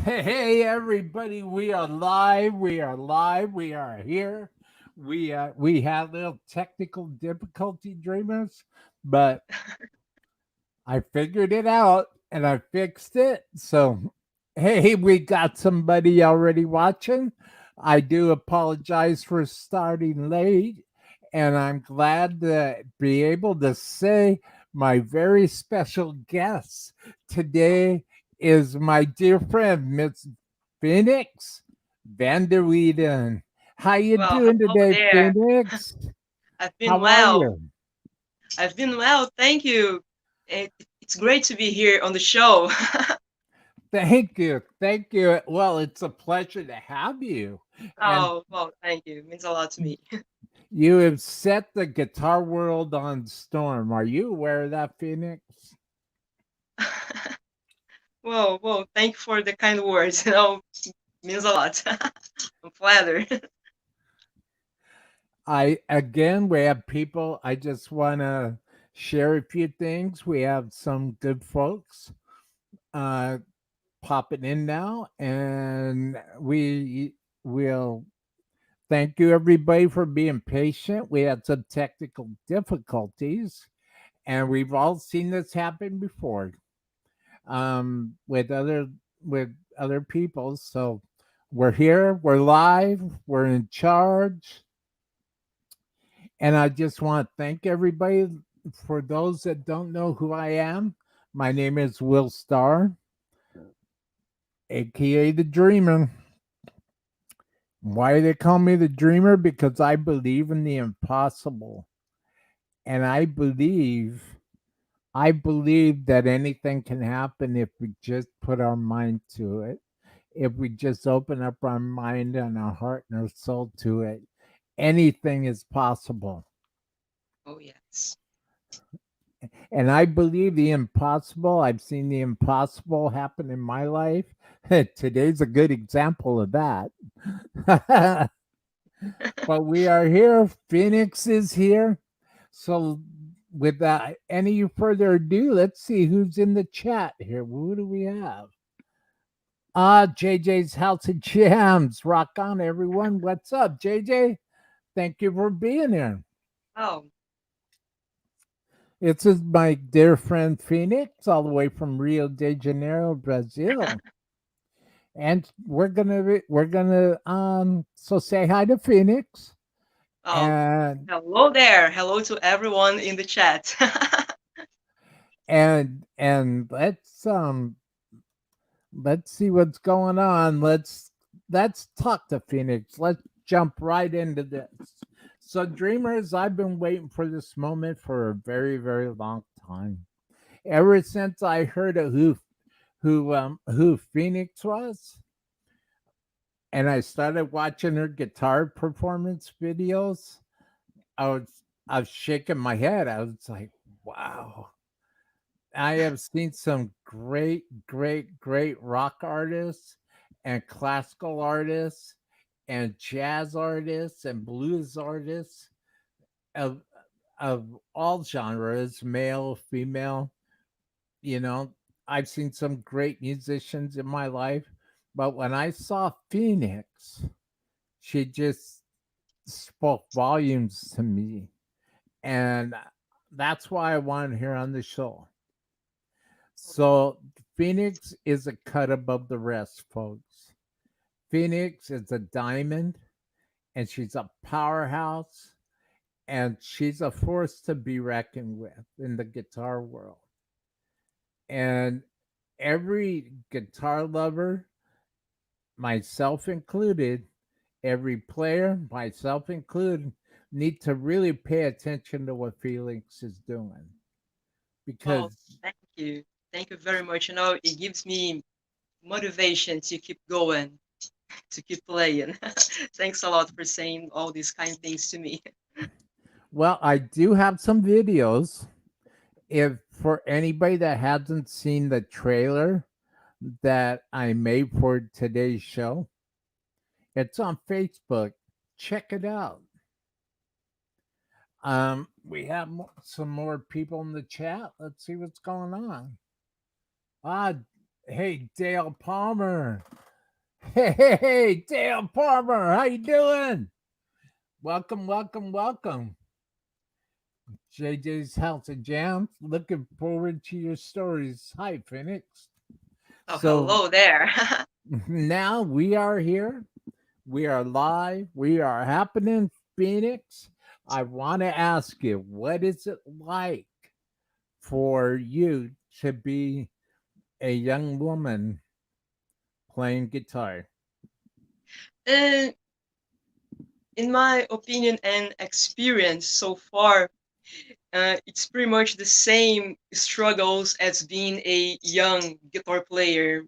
Hey everybody, we are live. We are live. We are here. We had little technical difficulty, dreamers, but I figured it out and I fixed it. So, hey, we got somebody already watching. I do apologize for starting late, and I'm glad to be able to say my very special guest today is my dear friend, Miss Phoenix Weyden. How you Well, doing hello today, there. Phoenix? I've been How are well. you? I've been well, thank you. It's great to be here on the show. Thank you. Thank you. Well, it's a pleasure to have you. And Oh, well, thank you. It means a lot to me. you have set the guitar world on storm. Are you aware of that, Phoenix? Whoa, thank you for the kind words. It means a lot. I'm flattered. We have people. I just want to share a few things. We have some good folks uh, popping in now, and we will thank you everybody for being patient. We had some technical difficulties, and we've all seen this happen before with other people. So we're here, we're live, we're in charge, and I just want to thank everybody. For those that don't know who I am, my name is Will Starr, aka the Dreamer. Why do they call me the Dreamer? Because I believe in the impossible, and I believe that anything can happen if we just put our mind to it. If we just open up our mind and our heart and our soul to it, anything is possible. Oh, yes. And I believe the impossible. I've seen the impossible happen in my life. Today's a good example of that. But we are here. Phoenix is here. So, without any further ado, let's see who's in the chat here. Who do we have? JJ's House of Jams. Rock on, everyone. What's up, JJ? Thank you for being here. Oh, This is my dear friend Phoenix, all the way from Rio de Janeiro, Brazil. And we're gonna say hi to Phoenix. oh, And hello there. Hello to everyone in the chat. and let's see what's going on. Let's talk to Phoenix. Let's jump right into this. So, dreamers, I've been waiting for this moment for a very, very long time. Ever since I heard of who Phoenix was, and I started watching her guitar performance videos, I was shaking my head. I was like, wow. I have seen some great, great, great rock artists and classical artists and jazz artists and blues artists of all genres, male, female. You know, I've seen some great musicians in my life, but when I saw Phoenix, she just spoke volumes to me, and that's why I wanted her on the show. So Phoenix is a cut above the rest, folks. Phoenix is a diamond, and she's a powerhouse, and she's a force to be reckoned with in the guitar world. And every guitar lover, myself included, every player, myself included, need to really pay attention to what Felix is doing Well, because thank you. Thank you very much. It gives me motivation to keep going, to keep playing. Thanks a lot for saying all these kind things to me. well, I do have some videos. If for anybody that hasn't seen the trailer that I made for today's show, it's on Facebook. Check it out. We have some more people in the chat. Let's see what's going on. Ah, Hey, Dale Palmer. Hey, Dale Palmer. How you doing? Welcome, welcome, welcome. JJ's House of Jams. Looking forward to your stories. Hi, Phoenix. Oh, So hello there. now we are here. We are live. We are happening, Phoenix. I want to ask you, what is it like for you to be a young woman playing guitar? And in my opinion and experience so far, it's pretty much the same struggles as being a young guitar player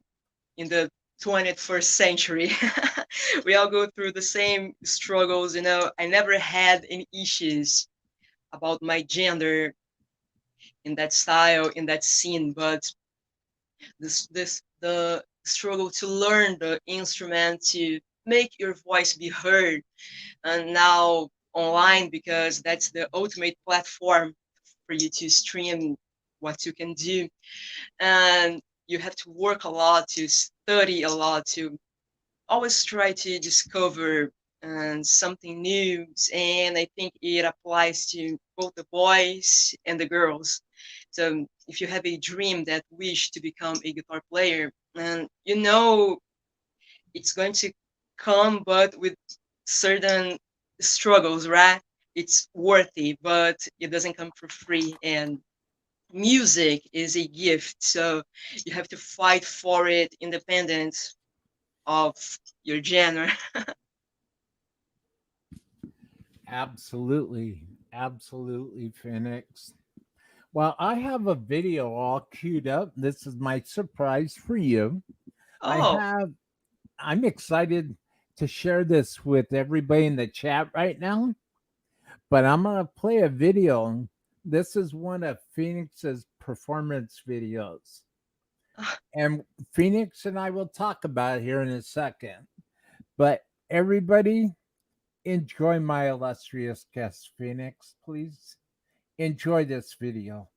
in the 21st century. We all go through the same struggles. I never had any issues about my gender in that style, in that scene, but the struggle to learn the instrument, to make your voice be heard, and now online, because that's the ultimate platform for you to stream what you can do. And you have to work a lot, to study a lot, to always try to discover something new. And I think it applies to both the boys and the girls. So if you have a dream, that wish to become a guitar player, and it's going to come, but with certain struggles, right? It's worthy, but it doesn't come for free. And music is a gift, so you have to fight for it, independent of your genre. Absolutely. Absolutely, Phoenix. Well, I have a video all queued up. This is my surprise for you. I Oh, have, I'm excited to share this with everybody in the chat right now, but I'm going to play a video. This is one of Phoenix's performance videos. And Phoenix and I will talk about it here in a second. But everybody, enjoy my illustrious guest, Phoenix, please. Enjoy this video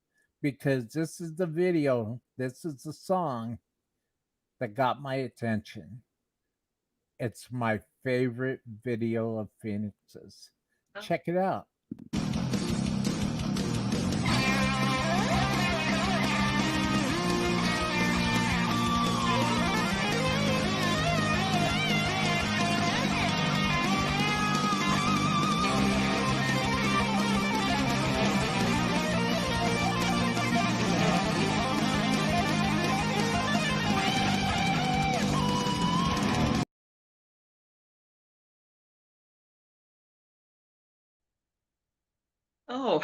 because this is the video, this is the song that got my attention. It's my favorite video of Phoenix's. Check it out. oh.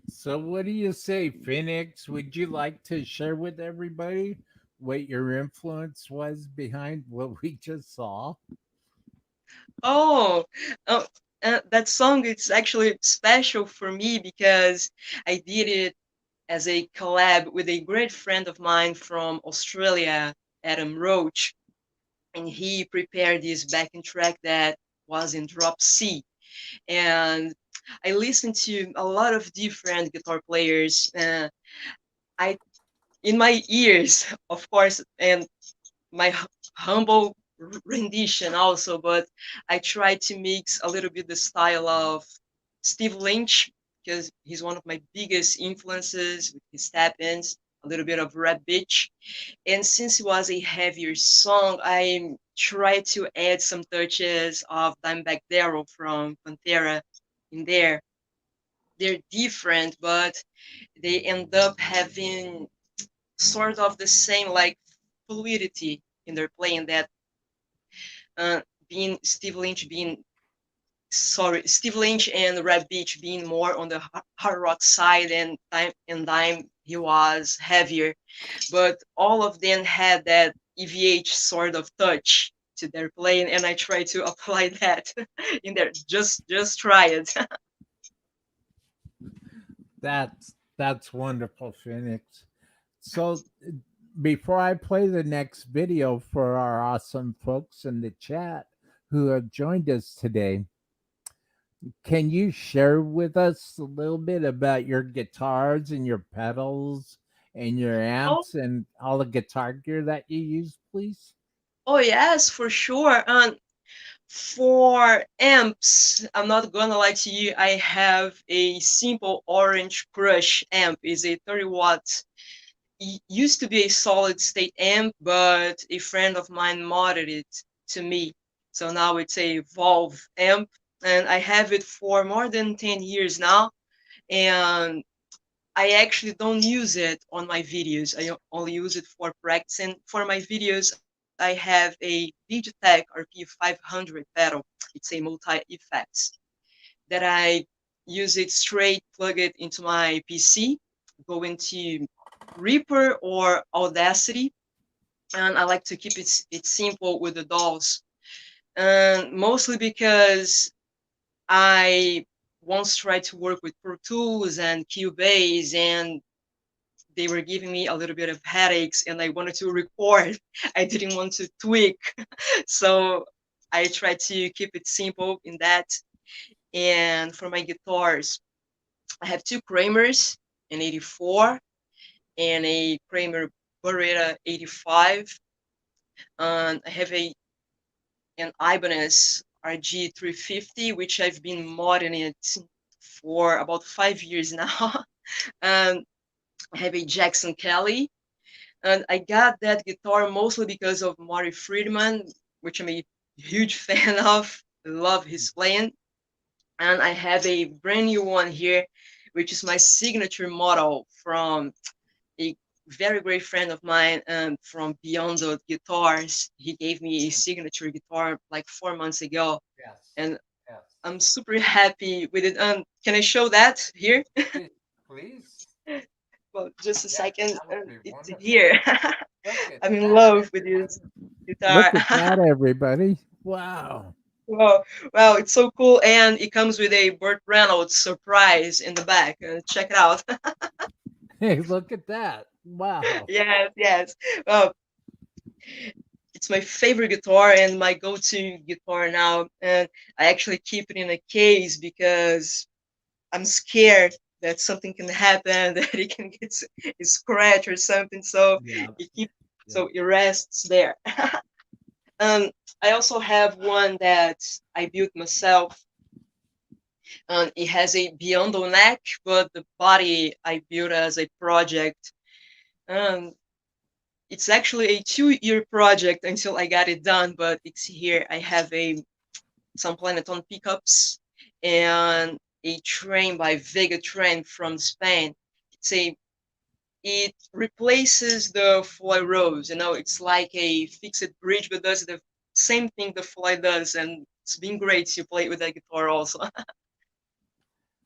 So, what do you say, Phoenix? Would you like to share with everybody what your influence was behind what we just saw? Oh, oh, that song is actually special for me because I did it as a collab with a great friend of mine from Australia, Adam Roach, and he prepared this backing track that was in drop C. And I listened to a lot of different guitar players. I in my ears, of course, and my humble rendition also, but I tried to mix a little bit the style of Steve Lynch, because he's one of my biggest influences with his tap-ins, a little bit of Red Bitch. And since it was a heavier song, I tried to add some touches of Dimebag Darrell from Pantera in there. They're different, but they end up having sort of the same like fluidity in their playing, that uh, being Steve Lynch being Steve Lynch and Red Beach being more on the hard rock side, and Dime he was heavier, but all of them had that EVH sort of touch to their playing, and I try to apply that in there. Just try it. That's wonderful, Phoenix. So before I play the next video for our awesome folks in the chat who have joined us today, Can you share with us a little bit about your guitars and your pedals and your Oh, amps and all the guitar gear that you use, please? oh yes, for sure. For amps, I'm not gonna lie to you, I have a simple Orange Crush amp. It's a 30 watts. Used to be a solid state amp, but a friend of mine modded it to me. So now it's a Valve amp, and I have it for more than 10 years now. And I actually don't use it on my videos. I only use it for practicing. For my videos, I have a Digitech RP500 pedal. It's a multi-effects that I use it straight, plug it into my PC, go into Reaper or Audacity, and I like to keep it simple with the DAWs. And mostly because I once tried to work with Pro Tools and Cubase, and they were giving me a little bit of headaches, and I wanted to record. I didn't want to tweak. So I tried to keep it simple in that. And for my guitars, I have two Kramers, an 84 and a Kramer Beretta 85. And I have an Ibanez RG350, which I've been modding it for about 5 years now. And I have a Jackson Kelly. And I got that guitar mostly because of Marty Friedman, which I'm a huge fan of. I love his playing. And I have a brand new one here, which is my signature model from a very great friend of mine from Beyond the Guitars. He gave me a signature guitar like 4 months ago, Yes. and Yes. I'm super happy with it. Can I show that here? Please. Well, just a Yeah, second. that would be It's wonderful. here. Look at I'm in that, love with everyone. this guitar. Look at that, everybody. Wow. Wow, wow, it's so cool. And it comes with a Burt Reynolds surprise in the back. Check it out. Hey, look at that. Wow. Yes, yes. Well, it's my favorite guitar and my go-to guitar now. And I actually keep it in a case because I'm scared that something can happen, that it can get a scratch or something. So Yeah. it keep Yeah. so it rests there. um, I also have one that I built myself. It has a Biondo neck, but the body I built as a project. Um, it's actually a 2 year project until I got it done, but it's here. I have some Planeton pickups and a train by Vega Train from Spain. It replaces the fly rose. It's like a fixed bridge, but does the same thing the fly does, and it's been great to play with that guitar also.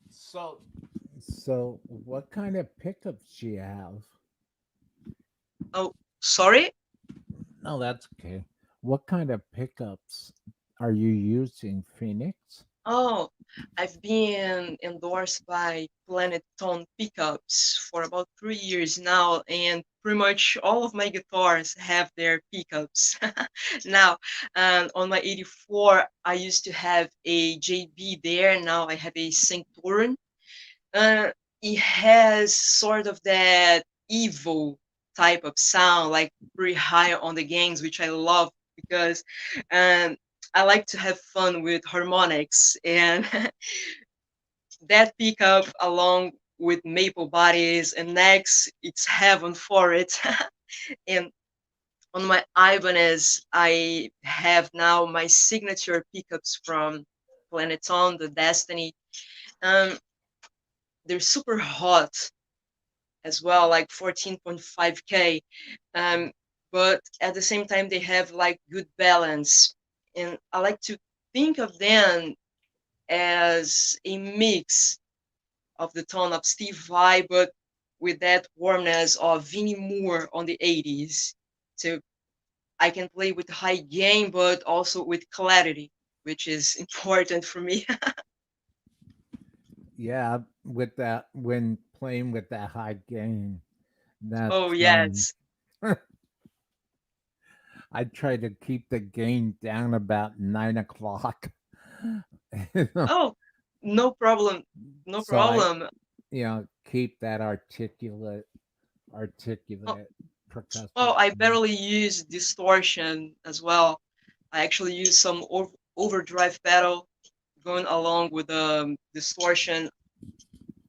So, so what kind of pickups do you have? Oh, sorry. No, that's okay. What kind of pickups are you using, Phoenix? Oh, I've been endorsed by Planet Tone Pickups for about 3 years now, and pretty much all of my guitars have their pickups. Now, on my 84, I used to have a JB there. Now I have a Centurion. Uh, it has sort of that evil type of sound, like pretty high on the gains, which I love because um, I like to have fun with harmonics, and that pickup along with maple bodies and necks, it's heaven for it. And on my Ibanez, I have now my signature pickups from Planeton, the Destiny. Um, they're super hot as well, like 14.5K. Um, but at the same time, they have like good balance. And I like to think of them as a mix of the tone of Steve Vai, but with that warmness of Vinnie Moore on the 80s. So I can play with high gain, but also with clarity, which is important for me. Yeah, with that when playing with that high gain, Oh, that's yes. I try to keep the gain down about 9 o'clock. You know, Oh, No problem. No So I, problem. keep that Oh, articulate percussive. well, I barely use distortion as well. I actually use some overdrive pedal going along with the distortion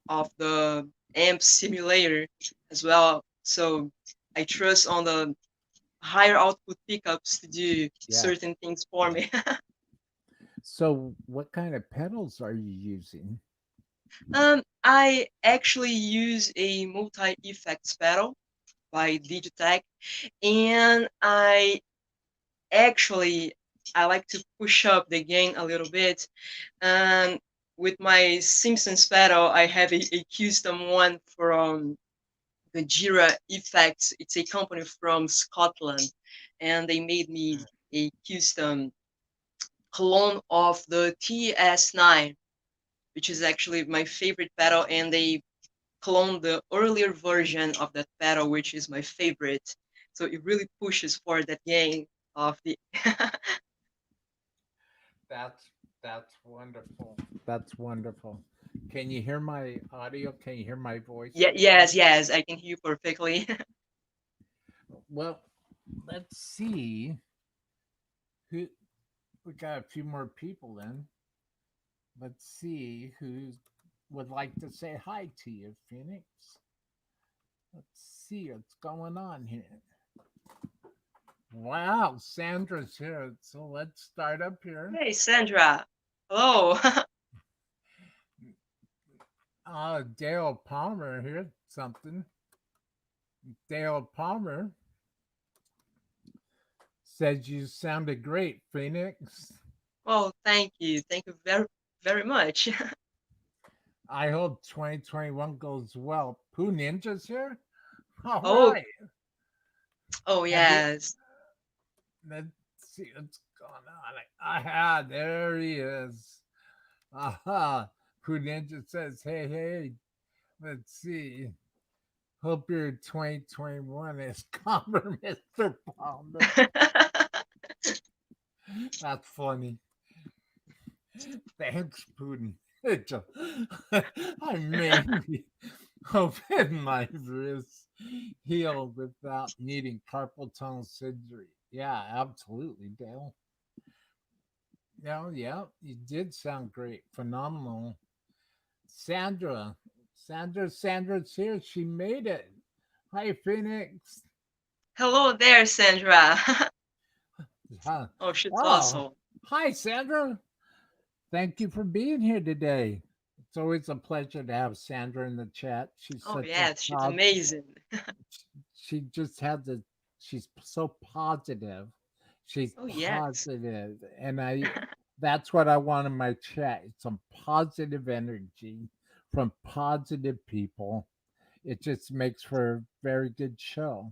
of the amp simulator as well. So I trust on the higher output pickups to do Yeah. certain things for me. So what kind of pedals are you using? I actually use a multi effects pedal by Digitech, and actually I like to push up the gain a little bit. And with my Simpsons pedal, I have a custom one from the Jira Effects. It's a company from Scotland, and they made me a custom clone of the TS9, which is actually my favorite pedal, and they cloned the earlier version of that pedal, which is my favorite. So it really pushes for that gain of the. That's that's wonderful. That's wonderful. Can you hear my audio? Can you hear my voice? Yeah, Okay. yes, I can hear you perfectly. Well, let's see who we got a few more people then. Let's see who would like to say hi to you, Phoenix. Let's see what's going on here. Wow, Sandra's here. So let's start up here. Hey, Sandra. Hello. Dale Palmer here. Something. Dale Palmer says you sounded great, Phoenix. Well, thank you. Thank you very, very much. I hope 2021 goes well. Pooh Ninja's here. All Oh, right. oh Have you? yes. Let's see what's going on. Aha, there he is. Aha. Pooh Ninja says, hey, hey. Let's see. Hope your 2021 is calmer, Mr. Palmer. That's funny. Thanks, Putin. I maybe open my wrist healed without needing carpal tunnel surgery. Yeah, absolutely, Dale. Yeah, you did sound great. Phenomenal. Sandra. Sandra's here. She made it. Hi, Phoenix. Hello there, Sandra. Huh. Oh, she's Oh, awesome. hi, Sandra. Thank you for being here today. It's always a pleasure to have Sandra in the chat. She's Oh such a yes, she's amazing. she just had the she's so positive. She's Oh yes. positive, and that's what I want in my chat. Some positive energy from positive people. It just makes for a very good show.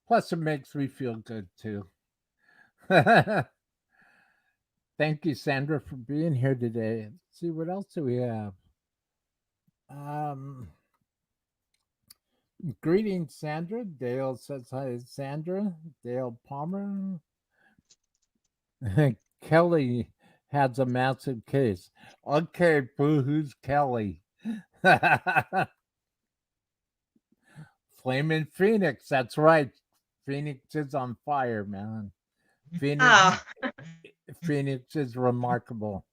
Plus, it makes me feel good too. Thank you, Sandra, for being here today. Let's see what else do we have. Um, Greetings, Sandra. Dale says hi, Sandra. Dale Palmer. Kelly has a massive case. Okay, Pooh, who's Kelly? Flaming Phoenix. That's right. Phoenix is on fire, man. Phoenix, Ah, Phoenix is remarkable.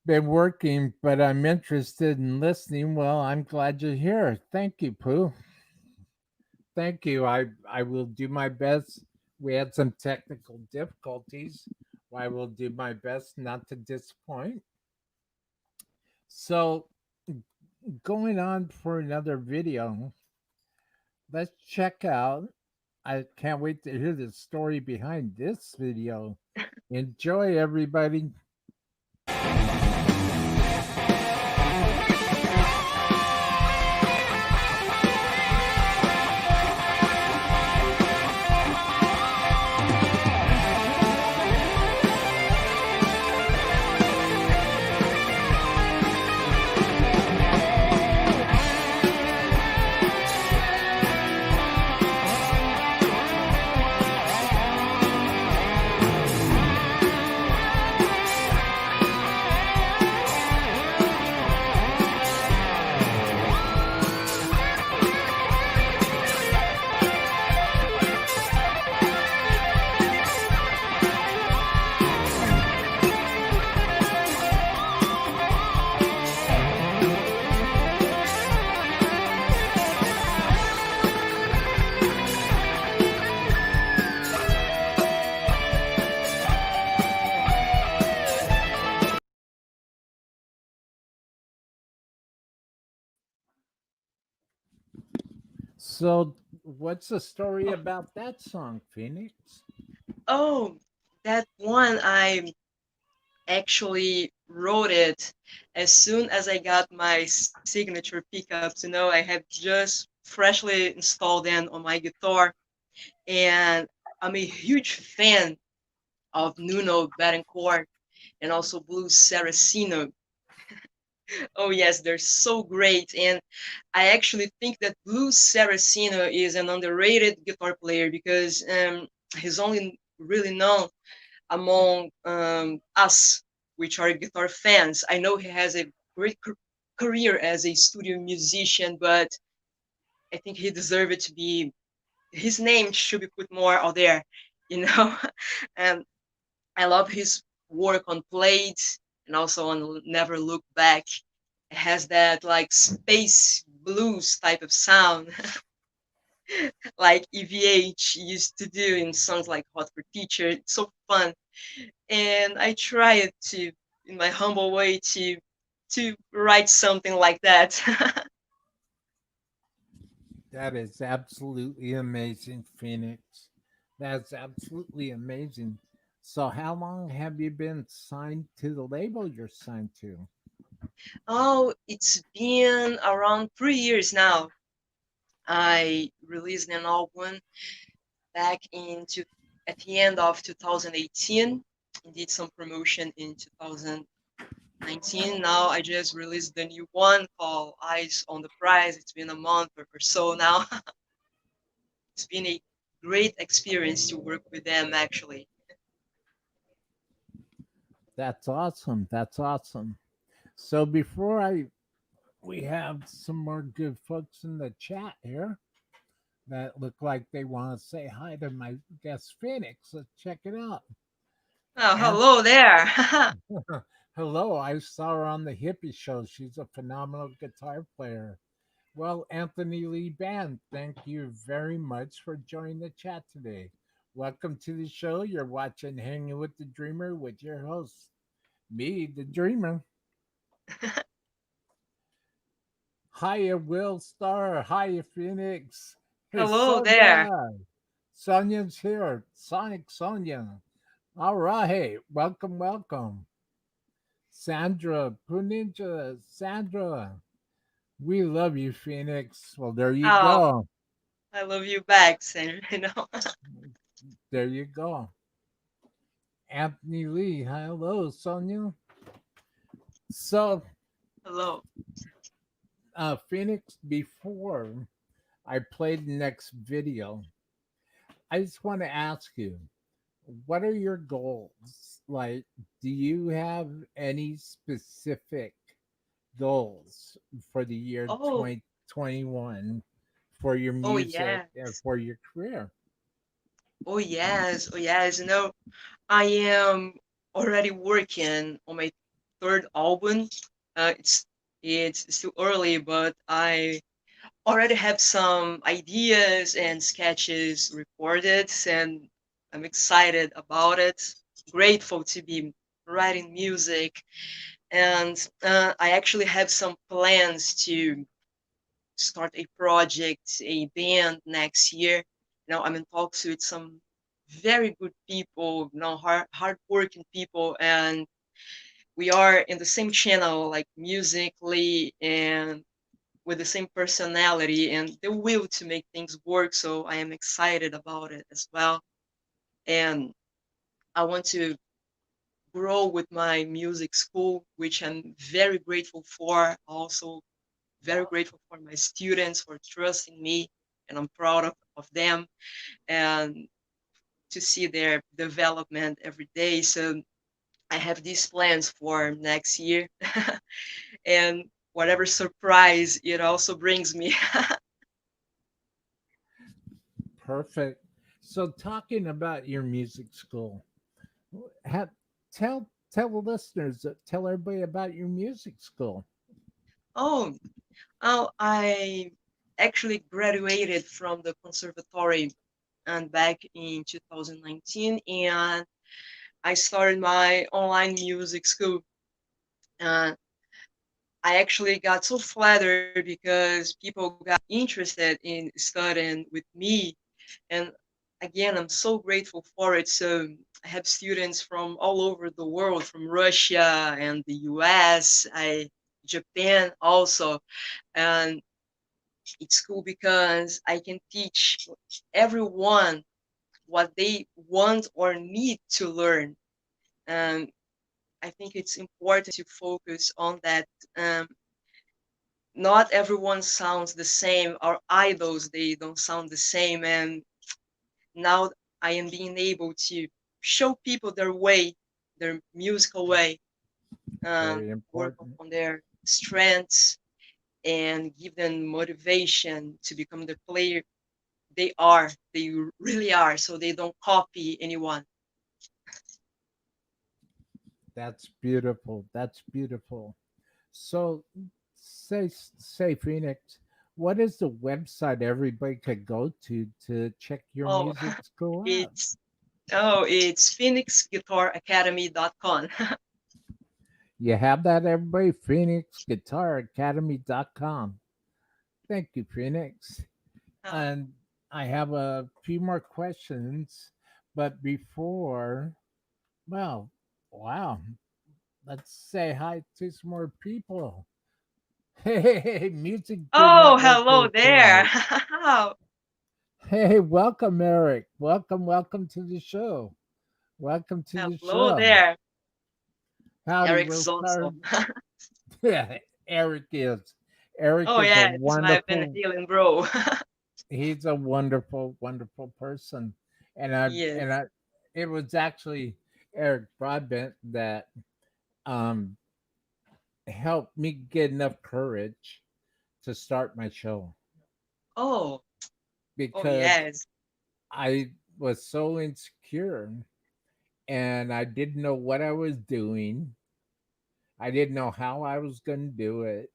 Been working, but I'm interested in listening. Well, I'm glad you're here. Thank you, Pooh. Thank you. I will do my best. We had some technical difficulties. I will do my best not to disappoint. So, going on for another video, let's check out. I can't wait to hear the story behind this video. Enjoy, everybody. So, what's the story about that song, Phoenix? Oh, that one I actually wrote it as soon as I got my signature pickups. I have just freshly installed them on my guitar, and I'm a huge fan of Nuno Betancourt and also Blues Saraceno. Oh yes, they're so great, and I actually think that Blues Saraceno is an underrated guitar player because he's only really known among us, which are guitar fans. I know he has a great career as a studio musician, but I think he deserved to be. His name should be put more out there, you know. And I love his work on Plates and also on Never Look Back. It has that like space blues type of sound, like EVH used to do in songs like Hot for Teacher. It's so fun, and I tried to, in my humble way, to write something like that. That is absolutely amazing, Phoenix. That's absolutely amazing. So, how long have you been signed to the label you're signed to? Oh, it's been around 3 years now. I released an album back at the end of 2018 and did some promotion in 2019. Now I just released the new one called Eyes on the Prize. It's been a month or so now. It's been a great experience to work with them actually. That's awesome. That's awesome. So, before I we have some more good folks in the chat here that look like they want to say hi to my guest Phoenix. Let's check it out. Oh, And hello there. hello, I saw her on the Hippie Show. She's a phenomenal guitar player. Well, Anthony Lee Band, thank you very much for joining the chat today. Welcome to the show. You're watching Hanging with the Dreamer with your host, me, the Dreamer. Hiya, Will Star. Hiya, Phoenix. Hey, Hello there. Sonia. Sonia's here. Sonic Sonia. All right. Hey, welcome, welcome. Sandra, Puninja, Sandra. We love you, Phoenix. Well, there you Oh, go. I love you back, Sandra. There you go. Anthony Lee. Hello, Sonia. So, Hello. Phoenix, before I play the next video, I just want to ask you, what are your goals? Like, do you have any specific goals for the year Oh, 2021 for your oh music and yes. for your career? Oh yes. Oh yes. I am already working on my third album. It's still early, but I already have some ideas and sketches recorded, and I'm excited about it. Grateful to be writing music, and I actually have some plans to start a project, a band next year. I'm in talks with some very good people, hardworking people, and we are in the same channel, like musically and with the same personality and the will to make things work. So I am excited about it as well. And I want to grow with my music school, which I'm very grateful for. Also, very grateful for my students for trusting me, and I'm proud of them and to see their development every day. So I have these plans for next year, and whatever surprise it also brings me. Perfect. So, talking about your music school, have, tell the listeners, tell everybody about your music school. Oh, I actually graduated from the conservatory and back in 2019, and I started my online music school. Uh, I actually got so flattered because people got interested in studying with me. And again, I'm so grateful for it. So I have students from all over the world, from Russia and the US, Japan also. And it's cool because I can teach everyone what they want or need to learn. And I think it's important to focus on that. Um, Not everyone sounds the same. Our idols, they don't sound the same. And now I am being able to show people their way, their musical way, Very work important. on their strengths and give them motivation to become the player they are, they really are, so they don't copy anyone. That's beautiful. That's beautiful. So say Phoenix, what is the website everybody could go to check your Oh, music school out? it's it's phoenixguitaracademy.com. You have that, everybody? PhoenixGuitarAcademy.com. Thank you, Phoenix. And I have a few more questions, but before, well, wow, let's say hi to some more people. Hey, Music Good Oh, Network hello is there. right. Hey, welcome, Eric. Welcome to the show. Welcome to the Hello show. there. Howdy, Eric we'll start. Zonso. Yeah, Eric is. Eric Oh is a yeah, it's my wonderful, Venezuelan bro. he's a wonderful person. And I Yes. and I it was actually Eric Broadbent that um helped me get enough courage to start my show Oh, oh because yes. I was so insecure and I didn't know what I was doing. I didn't know how I was going to do it.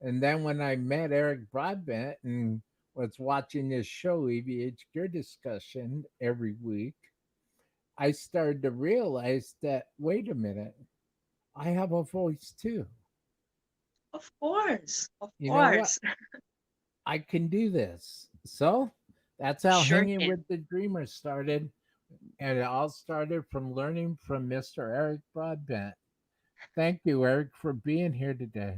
And then when I met Eric Broadbent and was watching this show, EVH Gear Discussion, every week, I started to realize that, wait a minute, I have a voice too. Of course. Of You know what? course. I can do this. So that's how Sure Hanging can. with the Dreamers started. And it all started from learning from Mr. Eric Broadbent. Thank you, Eric, for being here today.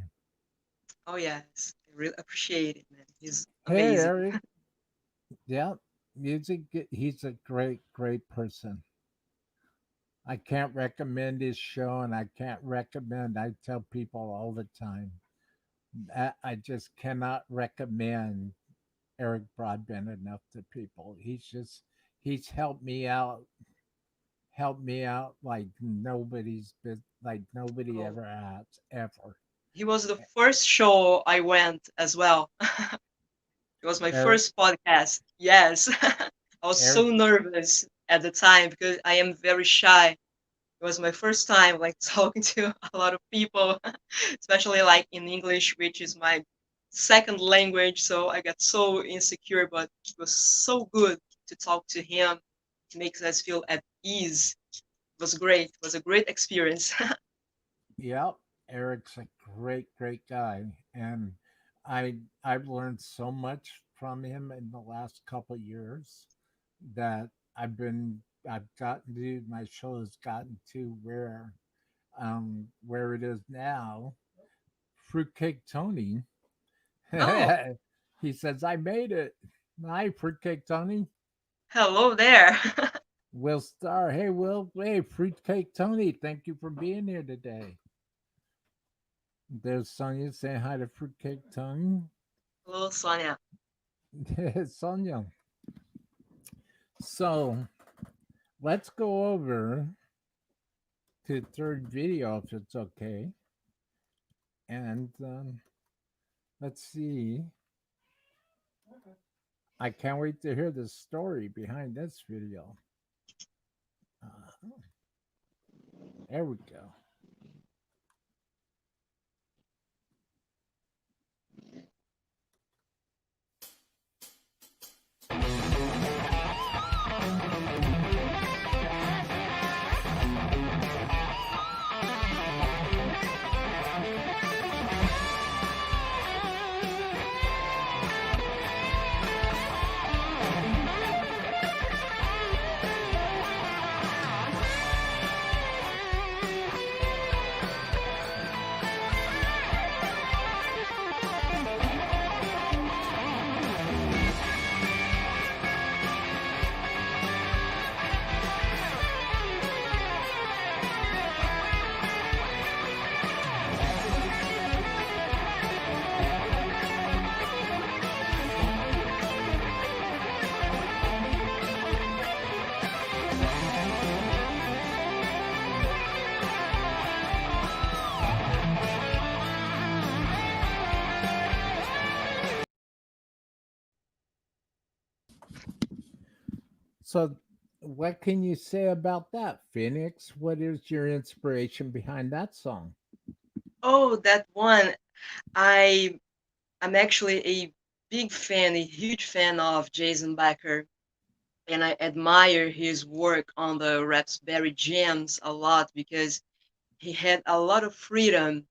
Oh yes. I really appreciate it, man. He's Hey, amazing. Eric. Yeah, he's a great person. I can't recommend his show, and I can't recommend, I tell people all the time, I just cannot recommend Eric Broadbent enough to people. He's helped me out like like nobody Oh. ever has, ever. He was the first show I went as well. It was my Eric, first podcast. Yes. I was Eric, so nervous at the time because I am very shy. It was my first time like talking to a lot of people, especially like in English, which is my second language. So I got so insecure, but it was so good to talk to him. It makes us feel at ease. It was great. It was a great experience. yep, Eric's a great guy, and I've learned so much from him in the last couple years that I've gotten to my show has gotten to where it is now. Fruitcake Tony, Oh, he says I made it. Hi, Fruitcake Tony. hello there. Will Star, hey Will, hey Fruitcake Tony, thank you for being here today. There's Sonia saying hi to Fruitcake Tony. Hello, Sonia. Sonia. So let's go over to the third video if it's okay. And let's see. I can't wait to hear the story behind this video. Uh, there we go. So, what can you say about that, Phoenix? What is your inspiration behind that song? Oh, that one. I I'm actually a big fan, a huge fan of Jason Becker, and I admire his work on the Raspberry Jams a lot because he had a lot of freedom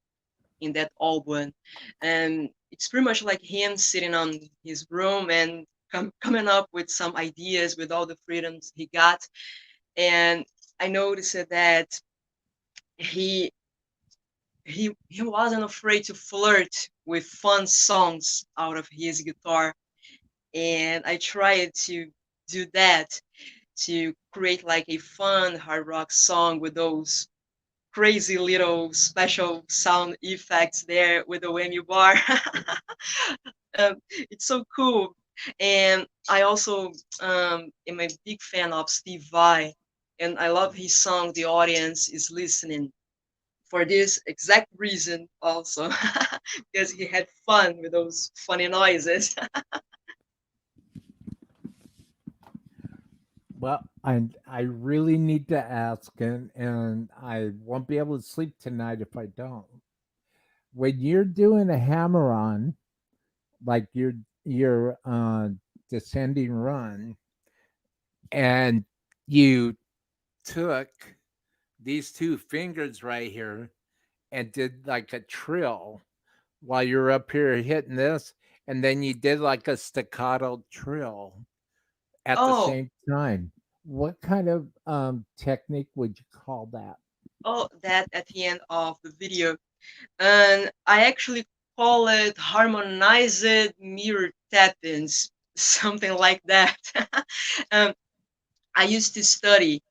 in that album, and it's pretty much like him sitting on his room and coming up with some ideas with all the freedoms he got. And I noticed that he he wasn't afraid to flirt with fun songs out of his guitar, and I tried to do that to create like a fun hard rock song with those crazy little special sound effects there with the whammy bar. It's so cool. And I also am a big fan of Steve Vai, and I love his song The Audience is Listening for this exact reason also, because he had fun with those funny noises. Well, I really need to ask, and I won't be able to sleep tonight if I don't. When you're doing a hammer on, like your descending run, and you took these two fingers right here and did like a trill while you're up here hitting this, and then you did like a staccato trill at the Oh, same time. What kind of technique would you call that? oh, that at the end of the video. And I actually call it harmonized mirror tap-ins, something like that. um, I used to study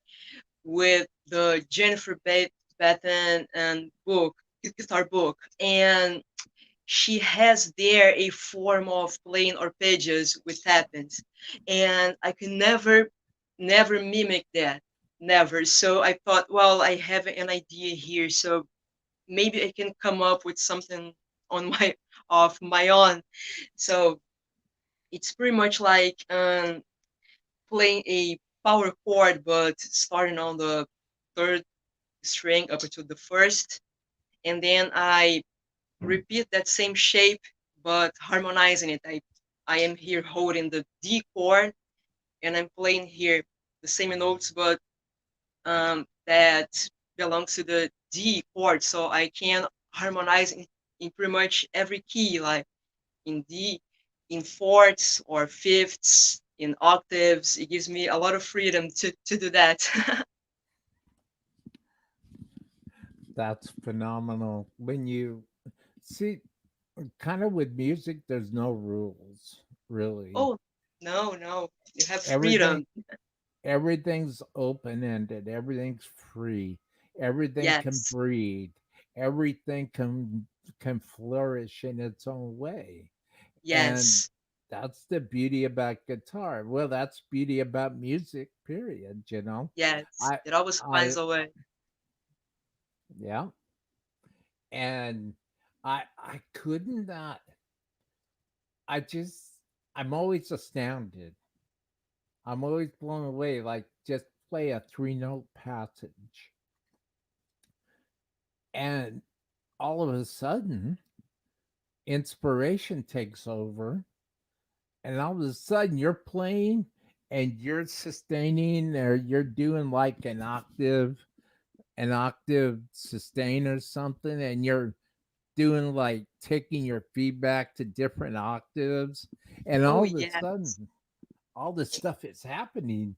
with the Jennifer Batten and book, guitar book, and she has there a form of playing arpeggios with tap-ins, and I could never mimic that, never. So I thought, well, I have an idea here, so maybe I can come up with something on my of my own. So it's pretty much like playing a power chord, but starting on the third string up to the first, and then I repeat that same shape, but harmonizing it. I am here holding the D chord, and I'm playing here the same notes, but that belongs to the D chord, so I can harmonize in pretty much every key, like in D, in fourths or fifths, in octaves. It gives me a lot of freedom to do that. That's phenomenal. When you see, kind of with music, there's no rules, really. Oh, no, no, you have Everything freedom. everything's open ended, everything's free, everything can Yes, breathe, everything can flourish in its own way. And yes, that's the beauty about guitar. Well, that's beauty about music, period, you know. yes. I It always I finds a way. yeah. And I couldn't not I just I'm always astounded. I'm always blown away. Like just play a three-note passage. And all of a sudden, inspiration takes over. And all of a sudden, you're playing and you're sustaining, or you're doing like an octave sustain or something. And you're doing like taking your feedback to different octaves. And Oh, all of a yes. sudden, all this stuff is happening.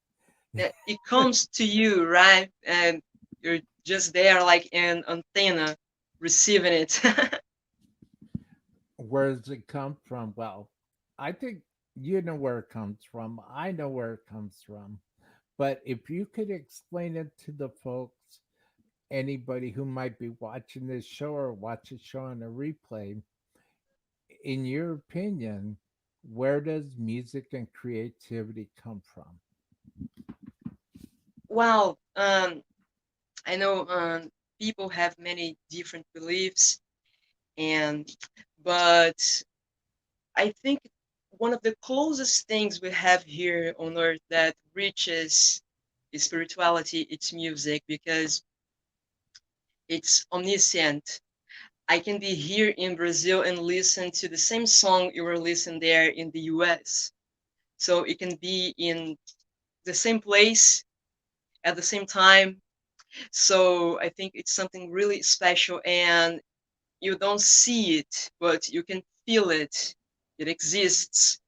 It comes to you, right? And you're just there like an antenna receiving it. Where does it come from? Well, I think you know where it comes from. I know where it comes from. But if you could explain it to the folks, anybody who might be watching this show or watch a show on a replay, in your opinion, where does music and creativity come from? Wow. I know people have many different beliefs, and but I think one of the closest things we have here on earth that reaches spirituality, it's music, because it's omniscient. I can be here in Brazil and listen to the same song you were listening there in the US. So it can be in the same place at the same time. So I think it's something really special, and you don't see it, but you can feel it. It exists.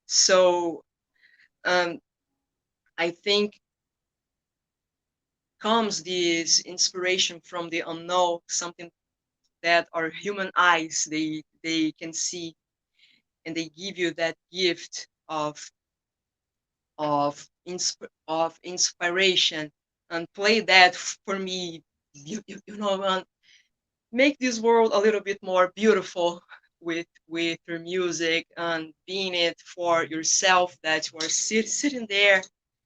So um, I think comes this inspiration from the unknown, something that our human eyes they can see, and they give you that gift of inspiration, and play that for me. You know, make this world a little bit more beautiful with your music, and being it for yourself, that you are sitting there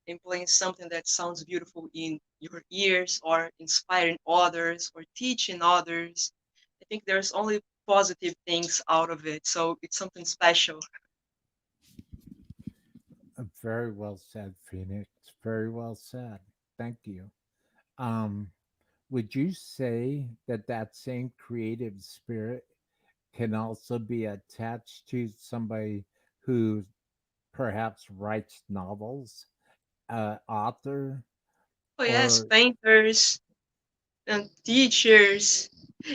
and playing something that sounds beautiful in your ears, or inspiring others, or teaching others. I think there's only positive things out of it, so it's something special. Very well said, Phoenix. Very well said. Thank you. Um, would you say that that same creative spirit can also be attached to somebody who perhaps writes novels, author, Oh yes, or painters and teachers,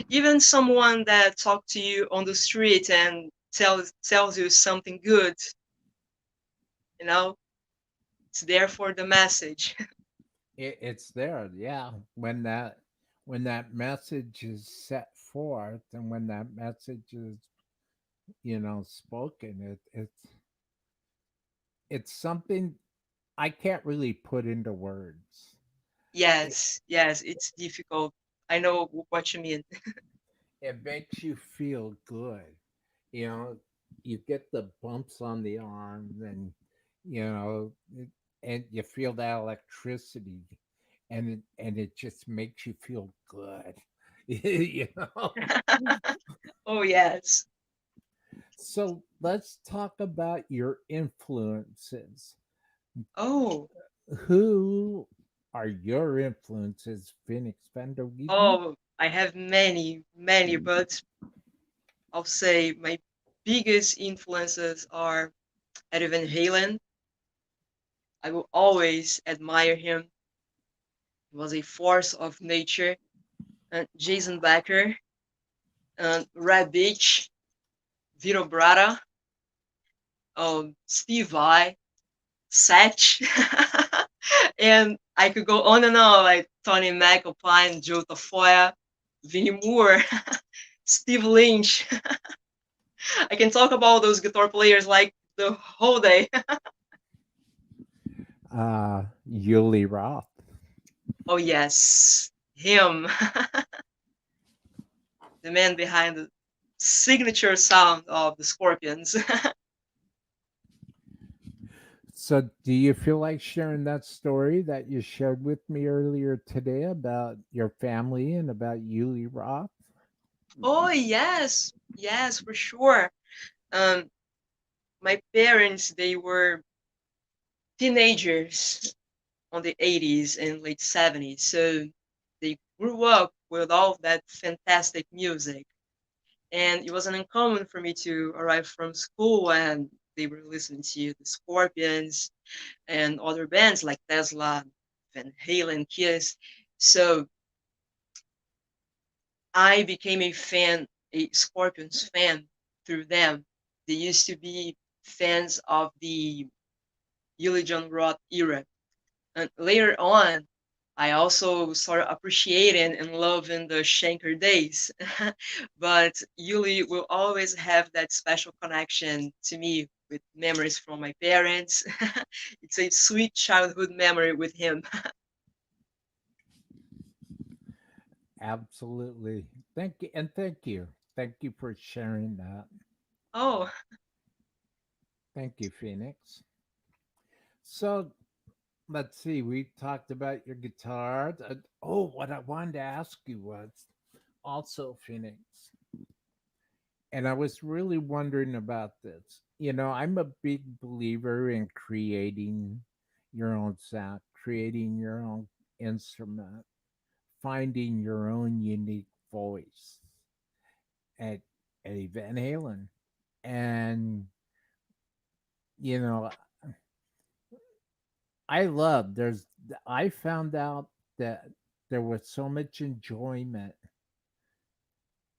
even someone that talks to you on the street and tells you something good, you know, it's there for the message. it's there? Yeah, when that message is set forth and when that message is spoken, it's something I can't really put into words. It, Yes, yes, it's difficult. I know what you mean. it makes you feel good. You know, you get the bumps on the arm, and you know, and you feel that electricity, and it just makes you feel good. you know. Oh yes. So let's talk about your influences. Oh, Who are your influences, Phoenix Vander Weyden? oh, I have many, many, but I'll say my biggest influences are Eddie Van Halen. I will always admire him. He was a force of nature. And Jason Becker, and Red Beach, Vito Bratta, Steve Vai, Satch, and I could go on and on, like Tony McAlpine, Joe Tafoya, Vinnie Moore, Steve Lynch. I can talk about those guitar players like the whole day. Yuli Roth. Oh yes, him, the man behind the signature sound of the Scorpions. So, do you feel like sharing that story that you shared with me earlier today about your family and about Yuli Roth? Oh yes, yes, for sure. Um, my parents, they were teenagers on the 80s and late 70s, so they grew up with all of that fantastic music. And it wasn't uncommon for me to arrive from school and they were listening to the Scorpions and other bands like Tesla, Van Halen, Kiss. So I became a fan, a Scorpions fan through them. They used to be fans of the Uli John Roth era. And later on, I also started appreciating and loving the Shanker days. But Yuli will always have that special connection to me with memories from my parents. It's a sweet childhood memory with him. Absolutely. Thank you. And thank you. Thank you for sharing that. Oh, Thank you, Phoenix. So, let's see. We talked about your guitar. Oh, what I wanted to ask you was also, Phoenix, and I was really wondering about this. I'm a big believer in creating your own sound, creating your own instrument, finding your own unique voice at Eddie Van Halen. And, you know, I found out that there was so much enjoyment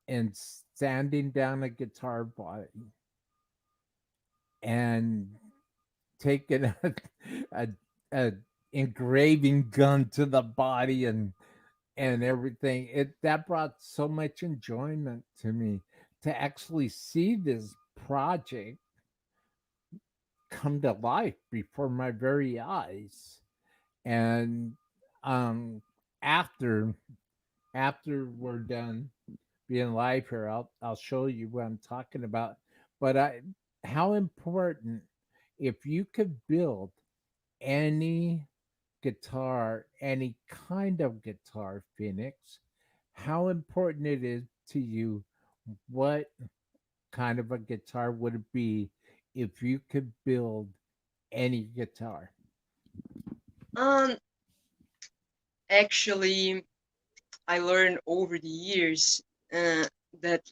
in standing down a guitar body and taking a, a engraving gun to the body and everything. That brought so much enjoyment to me to actually see this project come to life before my very eyes. And um after after we're done being live here, I'll show you what I'm talking about. But how important, if you could build any guitar, any kind of guitar, Phoenix, how important it is to you. What kind of a guitar would it be if you could build any guitar? Um, Actually, I learned over the years that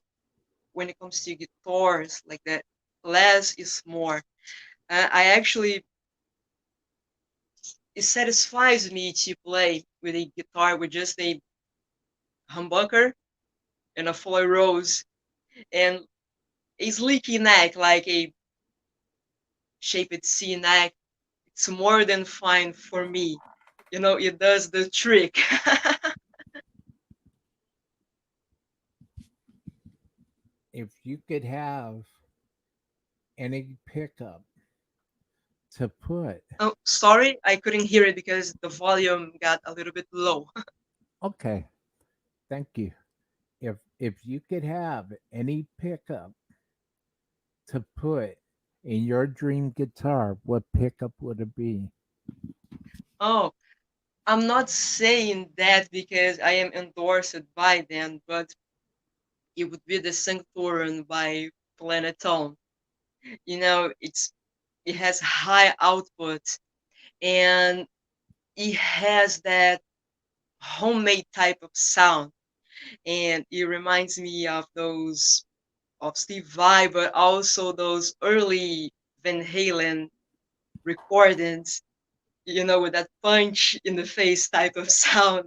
when it comes to guitars like that, less is more. I actually It satisfies me to play with a guitar with just a humbucker and a foil rose and a sleeky neck like a shaped C neck. It's more than fine for me. It does the trick. If you could have any pickup to put, Oh, sorry, I couldn't hear it because the volume got a little bit low. okay, thank you. If you could have any pickup to put in your dream guitar, what pickup would it be? Oh, I'm not saying that because I am endorsed by them, but it would be the Sanctorum by Planetone. It has high output and it has that homemade type of sound, and it reminds me of those of Steve Vai, but also those early Van Halen recordings. With that punch in the face type of sound.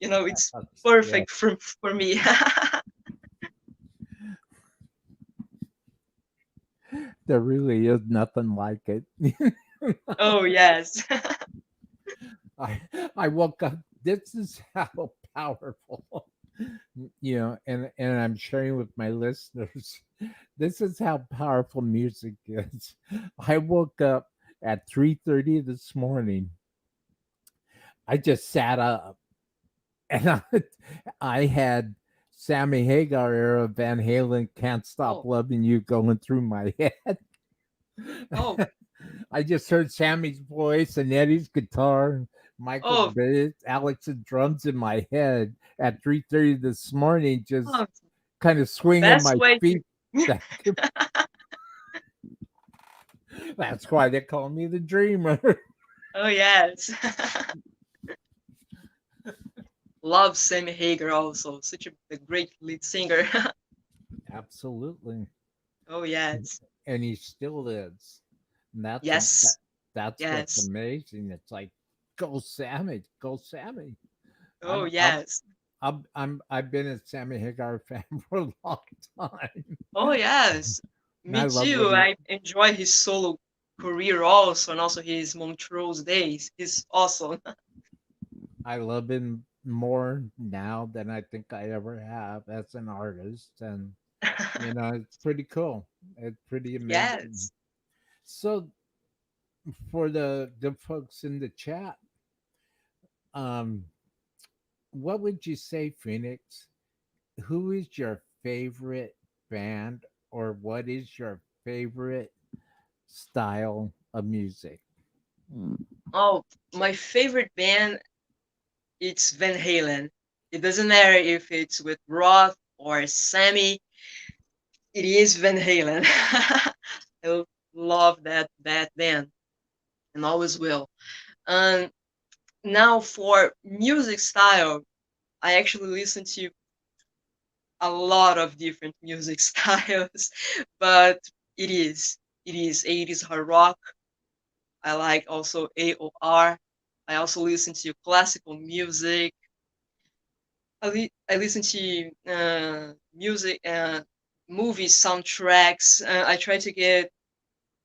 It's Yeah, perfect for me. there really is nothing like it. Oh yes. I I woke up. This is how powerful, and I'm sharing with my listeners. This is how powerful music is. I woke up at 3:30 this morning. I just sat up, and I had Sammy Hagar era Van Halen "Can't Stop Oh, Loving You" going through my head. oh, I just heard Sammy's voice and Eddie's guitar, and Michael oh, bass, Alex's drums in my head at 3:30 this morning, just oh. kind of swinging Best my way feet. to. That's why they call me the dreamer. Oh yes. Love Sammy Hagar also, such a great lead singer. Absolutely. Oh yes. And he still is. And Yes. that's what's Yes. amazing. It's like, go Sammy, go Sammy. Oh I'm I'm yes. I've been a Sammy Hagar fan for a long time. Oh yes. And I Me love what too. he I enjoy his solo career also, and also his Montrose days. He's awesome. I love him more now than I think I ever have as an artist. And it's pretty cool. It's pretty amazing. Yes. So for the folks in the chat, um, what would you say, Phoenix? Who is your favorite band, or what is your favorite style of music? Oh, my favorite band, it's Van Halen. It doesn't matter if it's with Roth or Sammy. It is Van Halen. I love that band and always will. Um, Now for music style, I actually listen to a lot of different music styles, but it is it is 80s hard rock. I like also AOR. I also listen to classical music. I listen to music, movie soundtracks. I try to get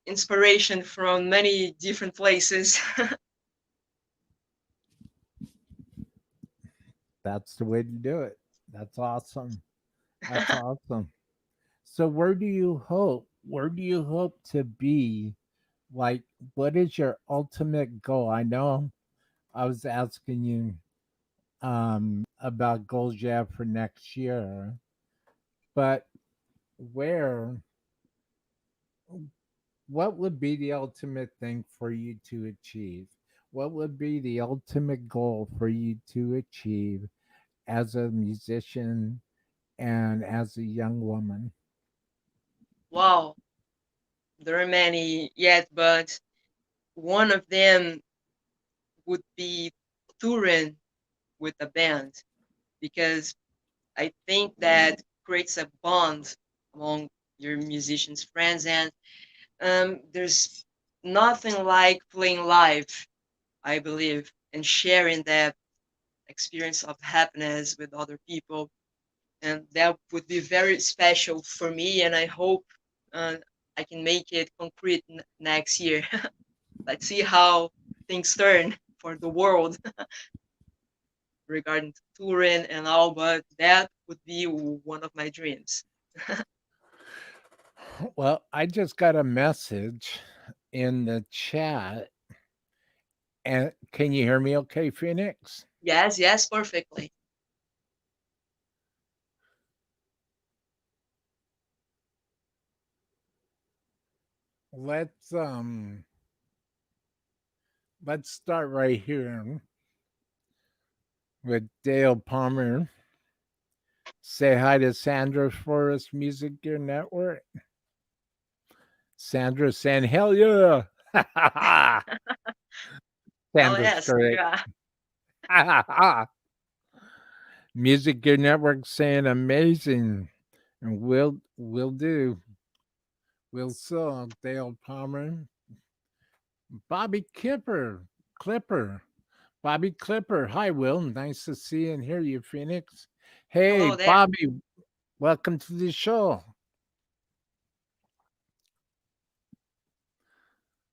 inspiration from many different places. That's the way to do it. That's awesome. That's awesome. So where do you hope to be? Like, what is your ultimate goal? I know I was asking you about goals you have for next year, but where what would be the ultimate thing for you to achieve? What would be the ultimate goal for you to achieve as a musician and as a young woman? Wow, there are many yet, but one of them would be touring with a band because I think that creates a bond among your musicians friends, and there's nothing like playing live, I believe, and sharing that experience of happiness with other people, and that would be very special for me, and I hope uh, I can make it concrete next year. Let's see how things turn for the world regarding to touring and all, but that would be one of my dreams. Well, I just got a message in the chat. And can you hear me okay, Phoenix? Yes, yes, perfectly. Let's let's start right here with Dale Palmer. Say hi to Sandra Forest Music Gear Network. Sandra saying hell yeah. Oh Sandra's yes, great. yeah. Music Gear Network saying amazing. And will do. Will so. Dale Palmer. Bobby Clipper. Bobby Clipper. Hi, Will. Nice to see and hear you, Phoenix. Hey, Hello there. Bobby. Welcome to the show.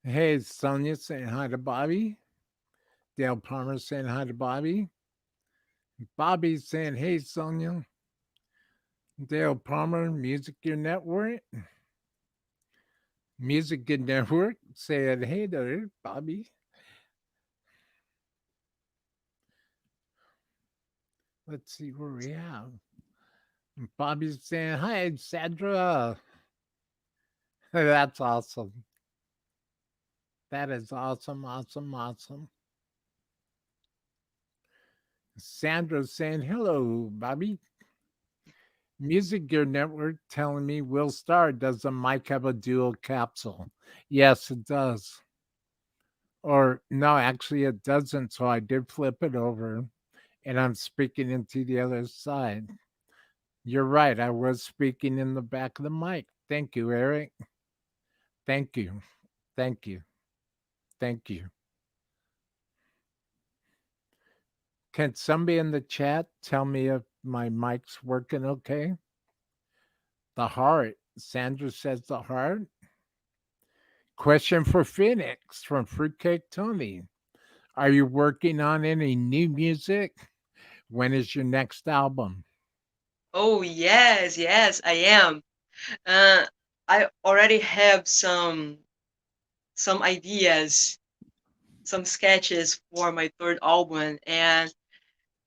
Hey, Sonia saying hi to Bobby. Dale Palmer saying hi to Bobby. Bobby saying, hey, Sonia. Dale Palmer, Music Gear Network. Music Gear Network saying, hey there, Bobby. Let's see where we have. Bobby's saying, hi, Sandra. That's awesome. That is awesome, awesome, awesome. Sandra's saying, hello, Bobby. Music Gear Network telling me Will Star does the mic have a dual capsule? Yes, it does. Or no, actually, it doesn't. So I did flip it over and I'm speaking into the other side. You're right. I was speaking in the back of the mic. Thank you, Eric. Thank you. Thank you. Thank you. Can somebody in the chat tell me if my mic's working okay? The heart. Sandra says the heart. Question for Phoenix from Fruitcake Tony. Are you working on any new music? When is your next album? Oh yes, yes, I am. Uh, I already have some ideas, some sketches for my third album, and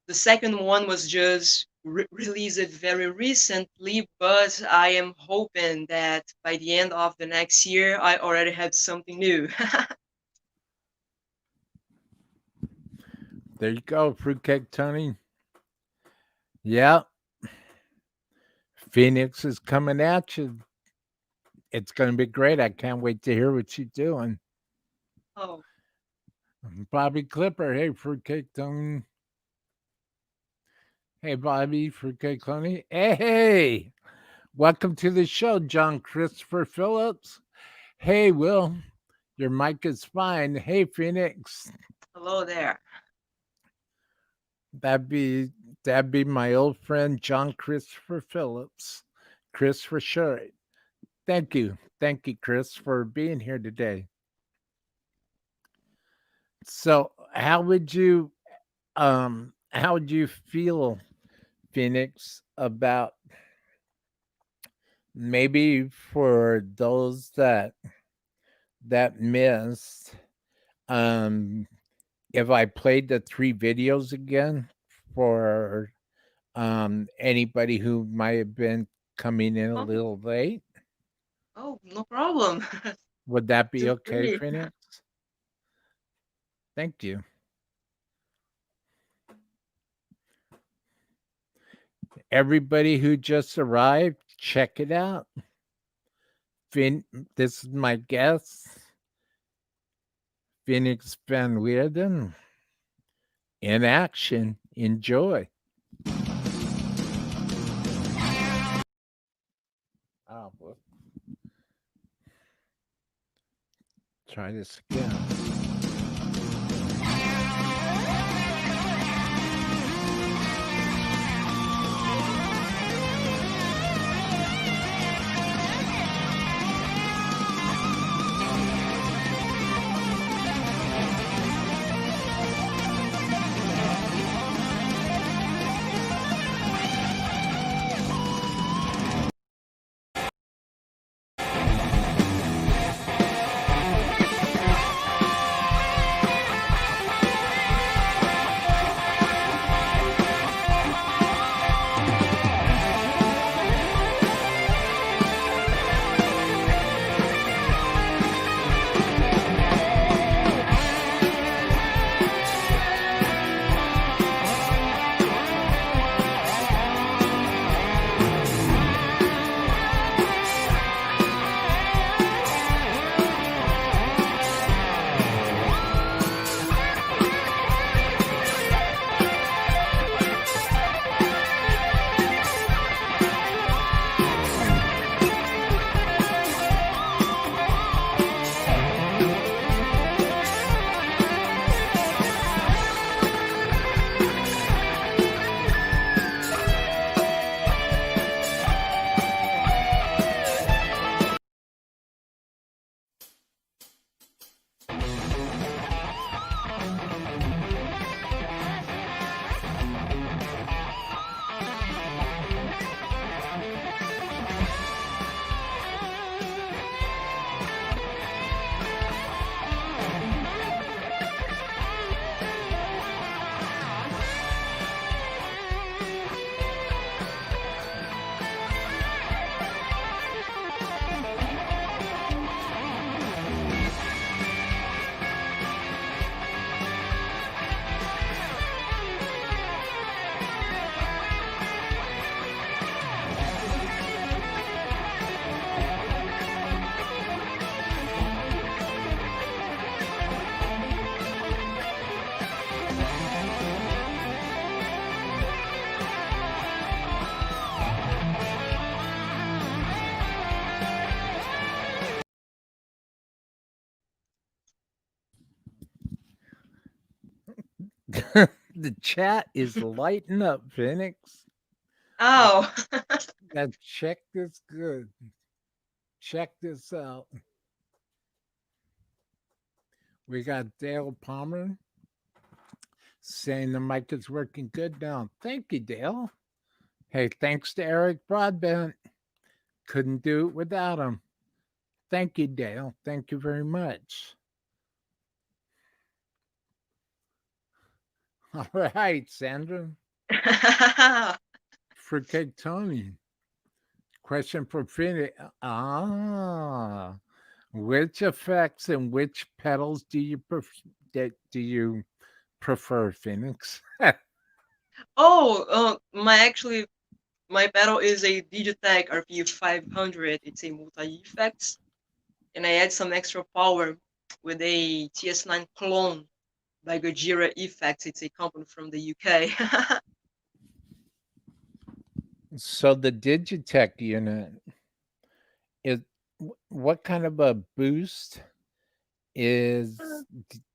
the second one was just released very recently. But I am hoping that by the end of the next year, I already have something new. There you go, Fruitcake Tony. Yeah, Phoenix is coming at you. It's going to be great. I can't wait to hear what you're doing. Oh, Bobby Clipper, hey, Fruitcake Tony. Hey, Bobby, Fruitcake Tony. Hey, welcome to the show, John Christopher Phillips. Hey, Will, your mic is fine. Hey, Phoenix. hello there. That'd be that'd be my old friend John Christopher Phillips. Chris for sure. Thank you. Thank you, Chris, for being here today. So how would you feel, Phoenix, about maybe for those that missed, um if I played the three videos again for anybody who might have been coming in a Oh, little late? oh, no problem. Would that be Feel okay, free. Phoenix? Thank you. Everybody who just arrived, check it out. This is my guest, Phoenix Van Weerden, in action. Enjoy. Oh, well, try this again. The chat is lighting up, Phoenix. Oh, Now check this good. Check this out. We got Dale Palmer saying the mic is working good now. Thank you, Dale. Hey, thanks to Eric Broadbent. Couldn't do it without him. Thank you, Dale. Thank you very much. All right, Sandra. Fruitcake Tony. Question for Phoenix. Which effects and which pedals do you prefer, Phoenix? oh, my actually My pedal is a Digitech RP 500. It's a multi-effects, and I add some extra power with a TS9 clone by Gojira Effects. It's a company from the UK. So the Digitech unit is what kind of a boost is?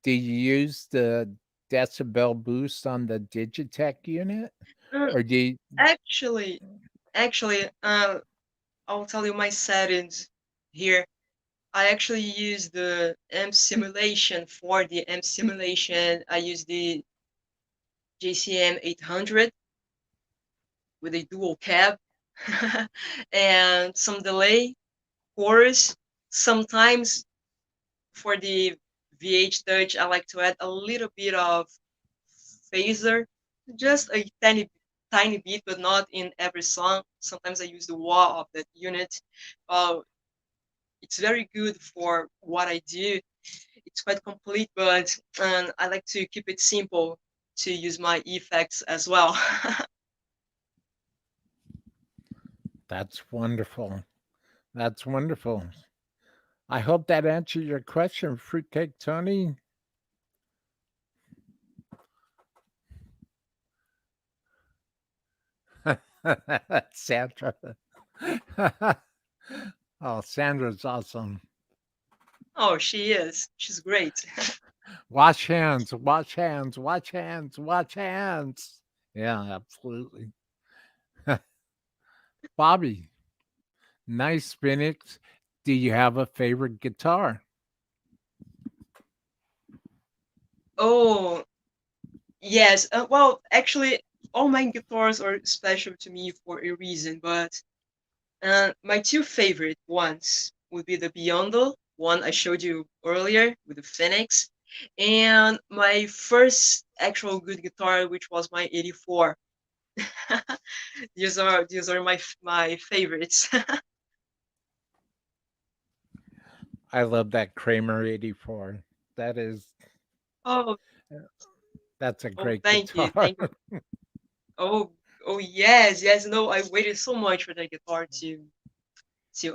Do you use the decibel boost on the Digitech unit, Uh, or do you? actually, actually, I'll tell you my settings here. I actually use the amp simulation. For the amp simulation, I use the JCM 800 with a dual cab and some delay, chorus. Sometimes for the VH touch, I like to add a little bit of phaser, just a tiny bit, but not in every song. Sometimes I use the wah of that unit. Uh, it's very good for what I do. It's quite complete, but I like to keep it simple to use my effects as well. That's wonderful. That's wonderful. I hope that answered your question, Fruitcake Tony. Sandra. Oh, Sandra's awesome. Oh, she is. She's great. Wash hands, wash hands, wash hands, wash hands. Yeah, absolutely. Bobby, nice Phoenix. Do you have a favorite guitar? Oh, yes. Well, actually, all my guitars are special to me for a reason, but my two favorite ones would be the Beyondle, one I showed you earlier with the Phoenix, and my first actual good guitar, which was my 84. These are my favorites. I love that Kramer 84. That is Oh, that's a oh, great thank you, guitar. thank you. Oh, oh yes, yes. No, I waited so much for the guitar to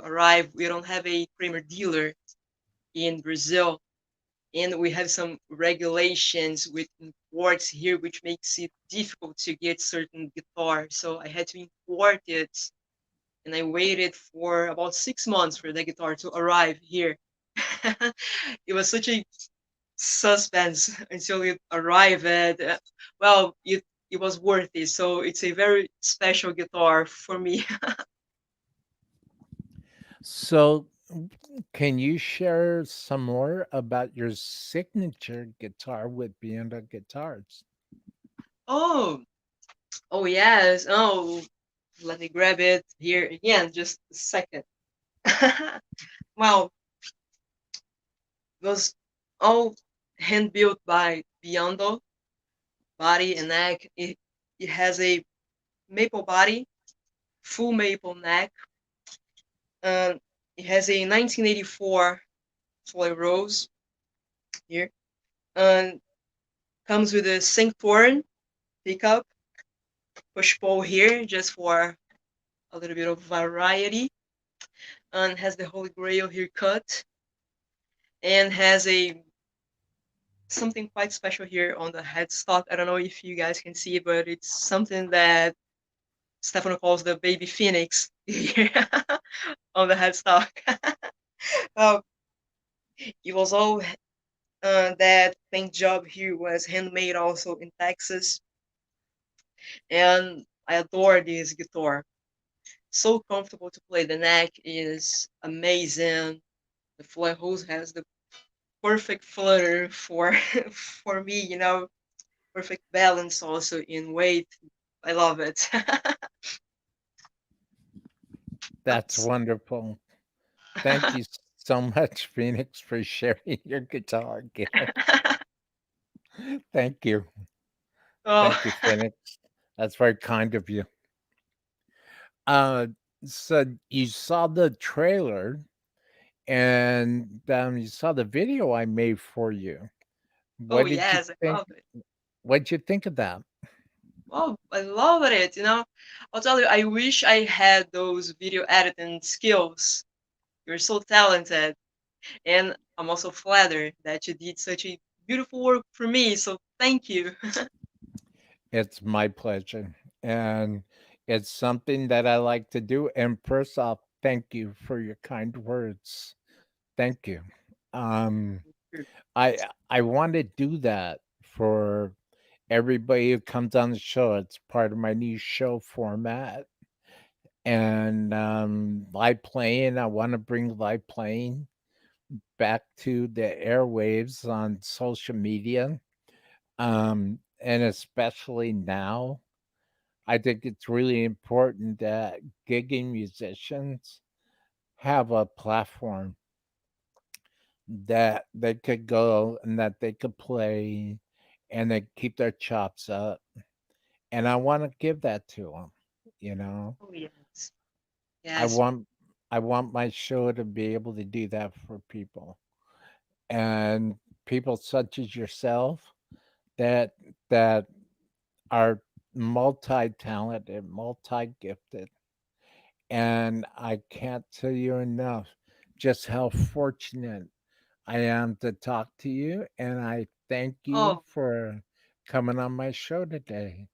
arrive. We don't have a Kramer dealer in Brazil, and we have some regulations with imports here, which makes it difficult to get certain guitars. So I had to import it, and I waited for about 6 months for the guitar to arrive here. It was such a suspense until it arrived. Well, it was worth it. So it's a very special guitar for me. So, can you share some more about your signature guitar with Bienda Guitars? Oh, oh yes. Oh, let me grab it here again. Just a second. Well, it was all hand built by Biondo, body and neck. It has a maple body, full maple neck. Um, it has a 1984 Floyd Rose here. And comes with a Sanctorin pickup, push pull here just for a little bit of variety. And has the Holy Grail here cut. And has a something quite special here on the headstock. I don't know if you guys can see, but it's something that Stefano calls the baby phoenix here on the headstock. Well, it was all that paint job here was handmade also in Texas, and I adore this guitar. So comfortable to play. The neck is amazing. The flat hose has the perfect flutter for for me. Perfect balance also in weight. I love it. That's Oops. wonderful. Thank you so much, Phoenix, for sharing your guitar gift. Thank you. Oh, Thank you, Phoenix. That's very kind of you. Uh, so you saw the trailer and you saw the video I made for you. oh What did you yes, I think? love it. What did you think of that? Oh, I love it. I'll tell you, I wish I had those video editing skills. You're so talented. And I'm also flattered that you did such a beautiful work for me. So thank you. It's my pleasure. And it's something that I like to do. And first off, thank you for your kind words. Thank you. Um, I want to do that for everybody who comes on the show. It's part of my new show format. And live playing, I want to bring live playing back to the airwaves on social media. And especially now, I think it's really important that gigging musicians have a platform that they could go and that they could play and they keep their chops up. And I want to give that to them. You know, Oh, yes. I Yes. want I want my show to be able to do that for people and people such as yourself that that are multi-talented, multi-gifted. And I can't tell you enough just how fortunate I am to talk to you. And I thank you Oh, for coming on my show today.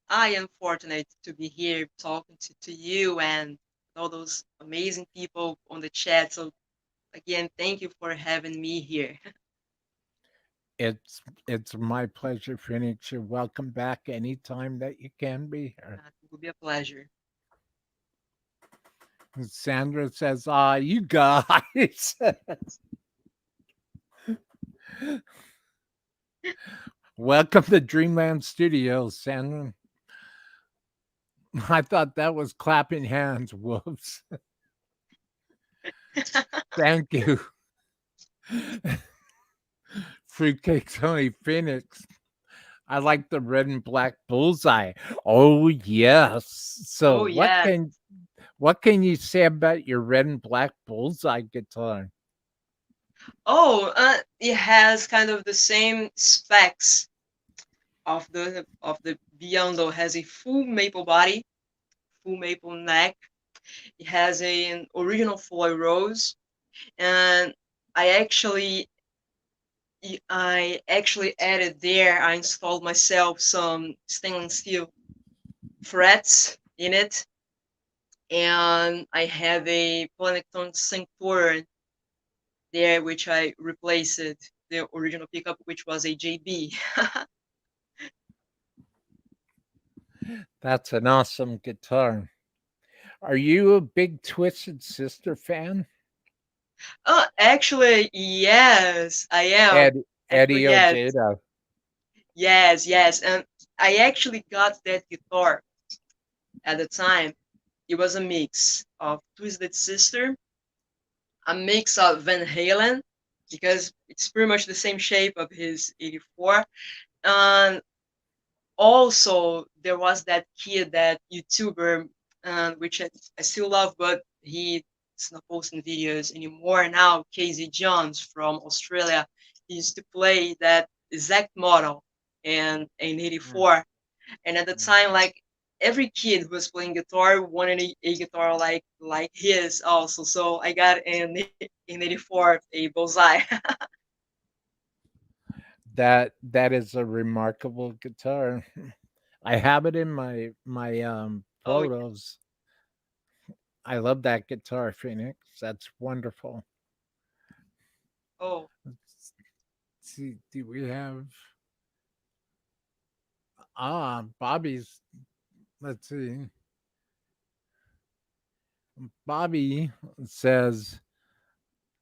I am fortunate to be here talking to you and all those amazing people on the chat. So, again, thank you for having me here. It's my pleasure, Phoenix. You're welcome back anytime that you can be here. It will be a pleasure. Sandra says, "Ah, you guys, welcome to Dreamland Studios, Sandra." I thought that was clapping hands. Whoops. Thank you. Fruitcake Tony Phoenix. I like the red and black bullseye. Oh yes. So Oh, yeah. what can you say about your red and black bullseye guitar? Oh, it has kind of the same specs of the Biondo. Has a full maple body, full maple neck. It has an original foil rose, and I actually I actually added there. I installed myself some stainless steel frets in it, and I have a Planecton Sanctuary there, which I replaced the original pickup, which was a JB. That's an awesome guitar. Are you a big Twisted Sister fan? Actually, yes, I am. Ed, Actually, Eddie yes, Ojeda. yes, and I actually got that guitar at the time. It was a mix of Twisted Sister, a mix of Van Halen, because it's pretty much the same shape of his 84, and also there was that kid, that YouTuber, which I still love, but he's not posting videos anymore now. Casey Jones from Australia. He used to play that exact model in Mm, '84, and at the time, mm. like every kid who was playing guitar wanted a guitar like his also. So I got in '84 a bullseye. That is a remarkable guitar. I have it in my Oh yeah. photos. I love that guitar, Phoenix. That's wonderful. Oh Let's see, do we have Bobby's, let's see. Bobby says,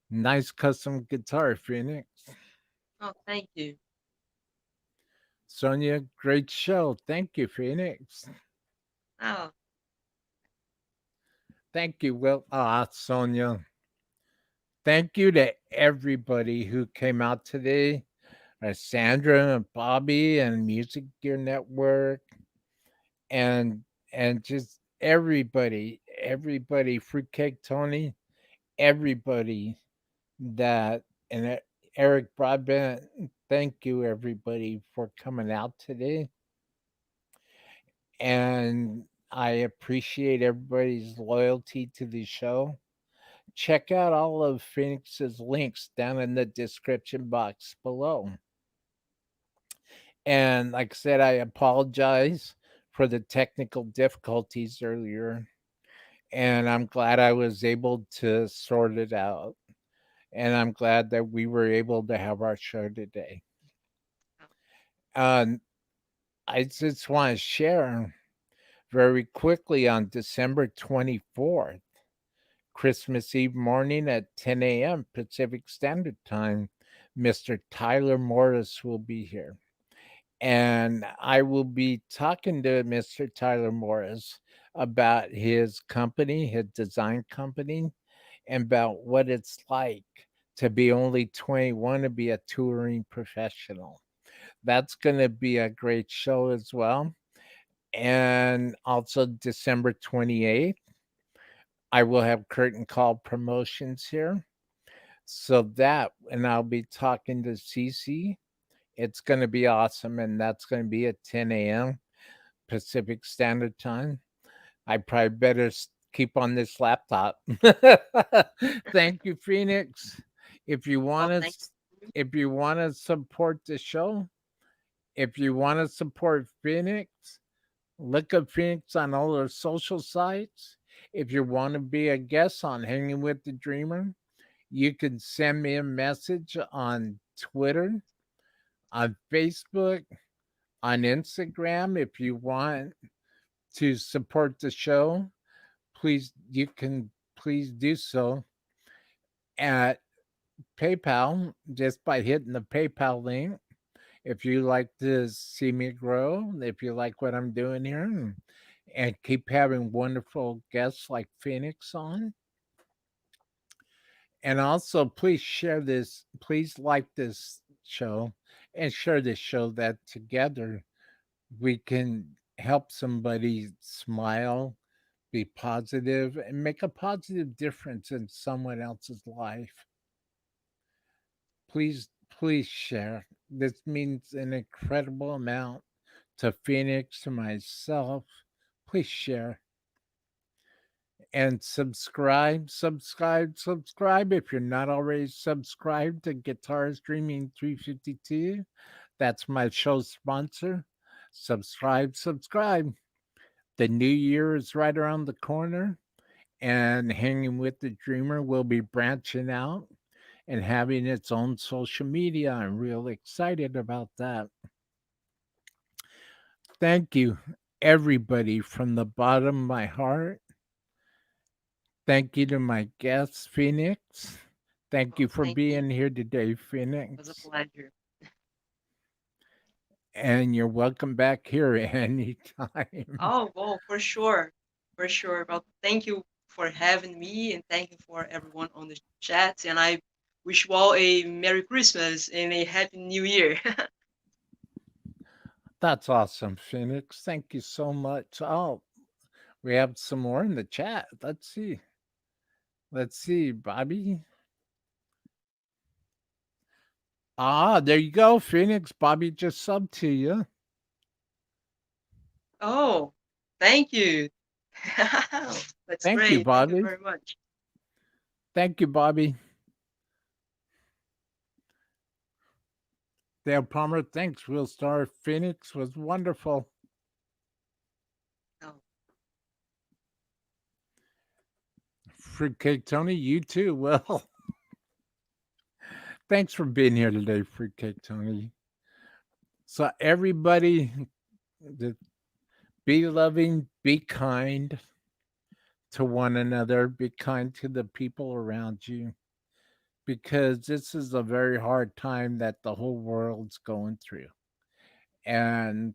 nice custom guitar, Phoenix. oh, thank you. Sonia, great show. Thank you, Phoenix. Oh Thank you, Will. Sonia. Thank you to everybody who came out today. Sandra and Bobby and Music Gear Network and just everybody, Fruitcake Tony, everybody that and Eric Broadbent. Thank you, everybody, for coming out today. and I appreciate everybody's loyalty to the show. Check out all of Phoenix's links down in the description box below. And like I said, I apologize for the technical difficulties earlier. And I'm glad I was able to sort it out. And I'm glad that we were able to have our show today. Um, I just want to share very quickly on December 24th, Christmas Eve morning at 10 a.m. Pacific Standard Time, Mr. Tyler Morris will be here. And I will be talking to Mr. Tyler Morris about his company, his design company, and about what it's like to be only 21 to be a touring professional. That's going to be a great show as well. And also December 28th, I will have Curtain Call Promotions here. So that, and I'll be talking to Cece. It's going to be awesome. And that's going to be at 10 a.m. Pacific Standard Time. I probably better keep on this laptop. Thank you, Phoenix. If you want Well, to, thank you. if you want to support the show, if you want to support Phoenix, look up Phoenix on all our social sites. If you want to be a guest on Hanging with the Dreamer, you can send me a message on Twitter, on Facebook, on Instagram. If you want to support the show, please you can please do so at PayPal just by hitting the PayPal link. If you like to see me grow, if you like what I'm doing here, and keep having wonderful guests like Phoenix on. And also, please share this, please like this show and share this show that together we can help somebody smile, be positive, and make a positive difference in someone else's life. Please share. This means an incredible amount to Phoenix, to myself. Please share and subscribe if you're not already subscribed to Guitar Streaming 352. That's my show sponsor. Subscribe. The new year is right around the corner, and Hanging with the Dreamer will be branching out and having its own social media. I'm real excited about that. Thank you, everybody, from the bottom of my heart. Thank you to my guest, Phoenix. Thank you Well, for thank you. being here today, It was a Phoenix. pleasure. And you're welcome back here anytime. Oh, well, for sure. For sure. Well, thank you for having me and thank you for everyone on the chat. And I wish you all a Merry Christmas and a Happy New Year. That's awesome, Phoenix. Thank you so much. Oh, we have some more in the chat. Let's see. Let's see, Bobby. Ah, there you go, Phoenix. Bobby just subbed to you. Oh, thank you. That's Thank you, great. Thank you Bobby. very much. Thank you, Bobby. Dale Palmer, thanks. Real Star Phoenix was wonderful. Oh, Fruitcake Tony, you too. Well, thanks for being here today, Fruitcake Tony. So, everybody, be loving, be kind to one another, be kind to the people around you, because this is a very hard time that the whole world's going through. And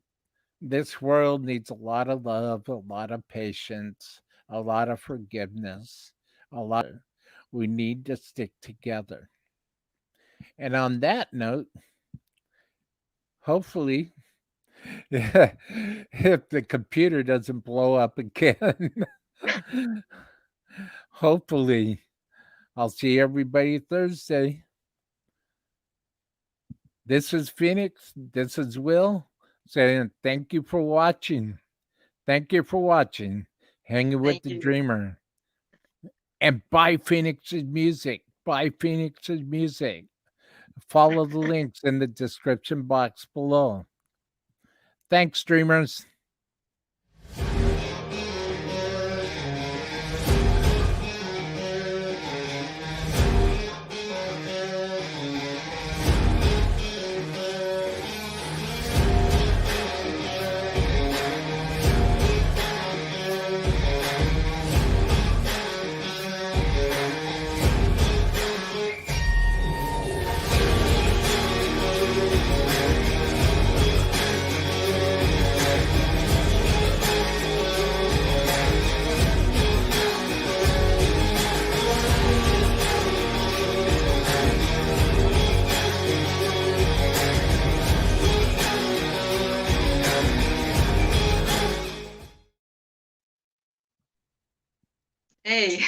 this world needs a lot of love, a lot of patience, a lot of forgiveness, a lot. We need to stick together. And on that note, hopefully, if the computer doesn't blow up again, hopefully, I'll see everybody Thursday. This is Phoenix. This is Will saying thank you for watching. Thank you for watching Hanging with Thank the you. Dreamer. And buy Phoenix's music. Buy Phoenix's music. Follow the links in the description box below. Thanks, dreamers. Hey.